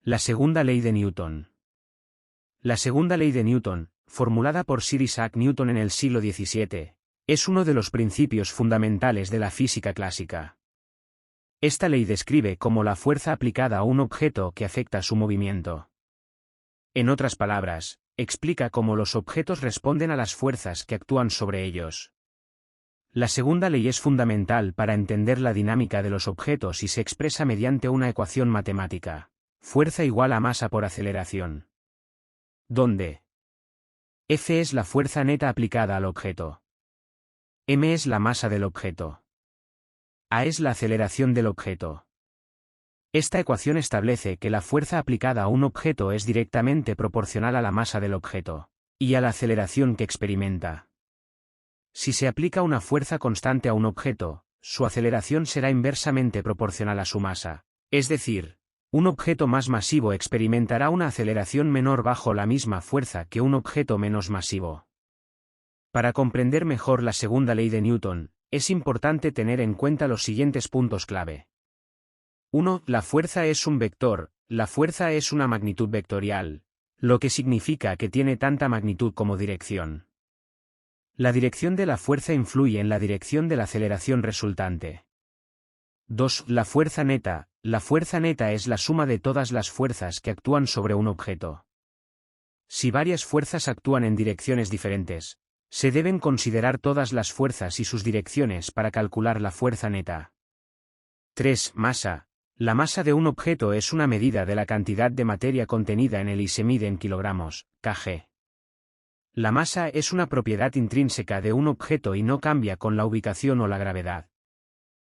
La segunda ley de Newton. La segunda ley de Newton, formulada por Sir Isaac Newton en el siglo XVII, es uno de los principios fundamentales de la física clásica. Esta ley describe cómo la fuerza aplicada a un objeto que afecta su movimiento. En otras palabras, explica cómo los objetos responden a las fuerzas que actúan sobre ellos. La segunda ley es fundamental para entender la dinámica de los objetos y se expresa mediante una ecuación matemática: fuerza igual a masa por aceleración, donde F es la fuerza neta aplicada al objeto, m es la masa del objeto, a es la aceleración del objeto. Esta ecuación establece que la fuerza aplicada a un objeto es directamente proporcional a la masa del objeto y a la aceleración que experimenta. Si se aplica una fuerza constante a un objeto, su aceleración será inversamente proporcional a su masa, es decir, un objeto más masivo experimentará una aceleración menor bajo la misma fuerza que un objeto menos masivo. Para comprender mejor la segunda ley de Newton, es importante tener en cuenta los siguientes puntos clave. 1. La fuerza es un vector. La fuerza es una magnitud vectorial, lo que significa que tiene tanta magnitud como dirección. La dirección de la fuerza influye en la dirección de la aceleración resultante. 2. La fuerza neta. La fuerza neta es la suma de todas las fuerzas que actúan sobre un objeto. Si varias fuerzas actúan en direcciones diferentes, se deben considerar todas las fuerzas y sus direcciones para calcular la fuerza neta. 3. Masa. La masa de un objeto es una medida de la cantidad de materia contenida en él y se mide en kilogramos, kg. La masa es una propiedad intrínseca de un objeto y no cambia con la ubicación o la gravedad.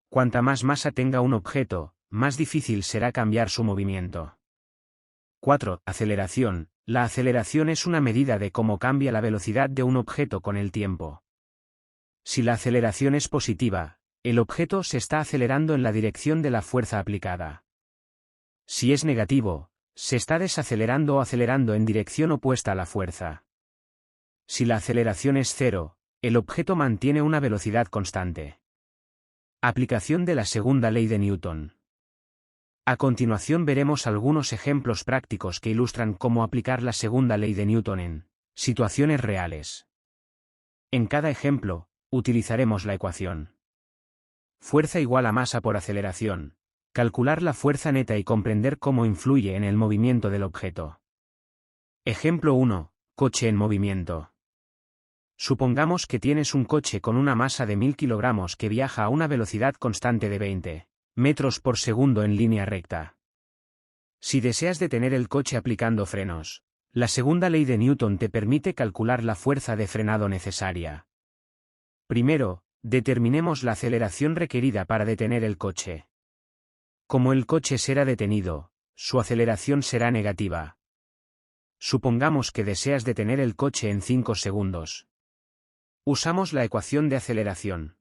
Cuanta más masa tenga un objeto, más difícil será cambiar su movimiento. 4. Aceleración. La aceleración es una medida de cómo cambia la velocidad de un objeto con el tiempo. Si la aceleración es positiva, el objeto se está acelerando en la dirección de la fuerza aplicada. Si es negativo, se está desacelerando o acelerando en dirección opuesta a la fuerza. Si la aceleración es cero, el objeto mantiene una velocidad constante. Aplicación de la segunda ley de Newton. A continuación veremos algunos ejemplos prácticos que ilustran cómo aplicar la segunda ley de Newton en situaciones reales. En cada ejemplo, utilizaremos la ecuación fuerza igual a masa por aceleración, calcular la fuerza neta y comprender cómo influye en el movimiento del objeto. Ejemplo 1. Coche en movimiento. Supongamos que tienes un coche con una masa de 1000 kilogramos que viaja a una velocidad constante de 20 metros por segundo en línea recta. Si deseas detener el coche aplicando frenos, la segunda ley de Newton te permite calcular la fuerza de frenado necesaria. Primero, determinemos la aceleración requerida para detener el coche. Como el coche será detenido, su aceleración será negativa. Supongamos que deseas detener el coche en 5 segundos. Usamos la ecuación de aceleración.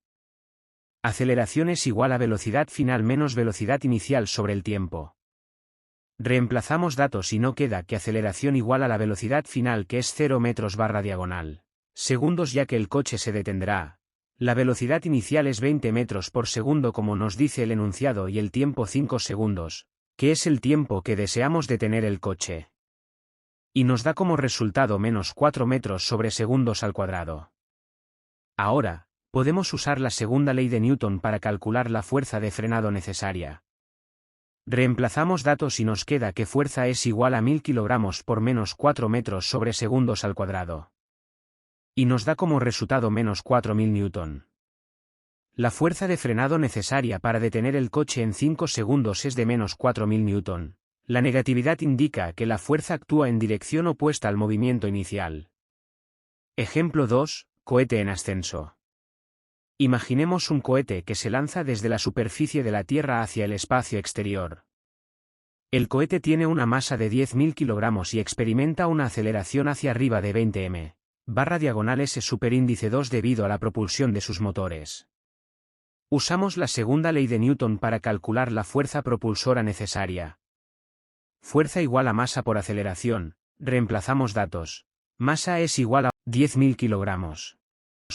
Aceleración es igual a velocidad final menos velocidad inicial sobre el tiempo. Reemplazamos datos y no queda que aceleración igual a la velocidad final, que es 0 metros barra diagonal segundos, ya que el coche se detendrá. La velocidad inicial es 20 metros por segundo como nos dice el enunciado y el tiempo 5 segundos, que es el tiempo que deseamos detener el coche. Y nos da como resultado menos 4 metros sobre segundos al cuadrado. Ahora, podemos usar la segunda ley de Newton para calcular la fuerza de frenado necesaria. Reemplazamos datos y nos queda que fuerza es igual a 1000 kilogramos por menos 4 metros sobre segundos al cuadrado. Y nos da como resultado menos 4000 newton. La fuerza de frenado necesaria para detener el coche en 5 segundos es de menos 4000 newton. La negatividad indica que la fuerza actúa en dirección opuesta al movimiento inicial. Ejemplo 2. Cohete en ascenso. Imaginemos un cohete que se lanza desde la superficie de la Tierra hacia el espacio exterior. El cohete tiene una masa de 10.000 kilogramos y experimenta una aceleración hacia arriba de 20 m, barra diagonal s superíndice 2 debido a la propulsión de sus motores. Usamos la segunda ley de Newton para calcular la fuerza propulsora necesaria. Fuerza igual a masa por aceleración, reemplazamos datos. Masa es igual a 10.000 kilogramos.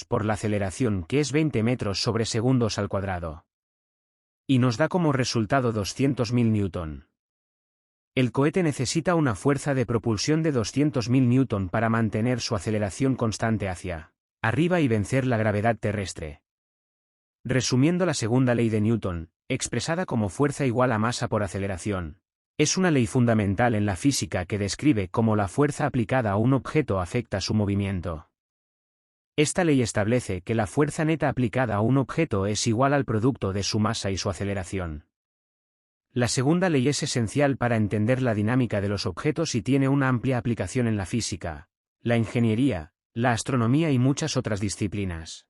Por la aceleración, que es 20 metros sobre segundos al cuadrado. Y nos da como resultado 200.000 newton. El cohete necesita una fuerza de propulsión de 200.000 newton para mantener su aceleración constante hacia arriba y vencer la gravedad terrestre. Resumiendo, la segunda ley de Newton, expresada como fuerza igual a masa por aceleración, es una ley fundamental en la física que describe cómo la fuerza aplicada a un objeto afecta su movimiento. Esta ley establece que la fuerza neta aplicada a un objeto es igual al producto de su masa y su aceleración. La segunda ley es esencial para entender la dinámica de los objetos y tiene una amplia aplicación en la física, la ingeniería, la astronomía y muchas otras disciplinas.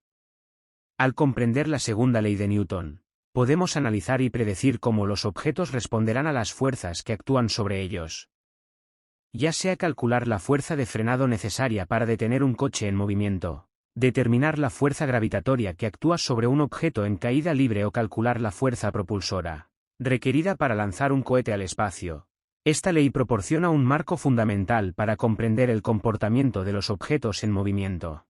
Al comprender la segunda ley de Newton, podemos analizar y predecir cómo los objetos responderán a las fuerzas que actúan sobre ellos. Ya sea calcular la fuerza de frenado necesaria para detener un coche en movimiento, determinar la fuerza gravitatoria que actúa sobre un objeto en caída libre o calcular la fuerza propulsora requerida para lanzar un cohete al espacio. Esta ley proporciona un marco fundamental para comprender el comportamiento de los objetos en movimiento.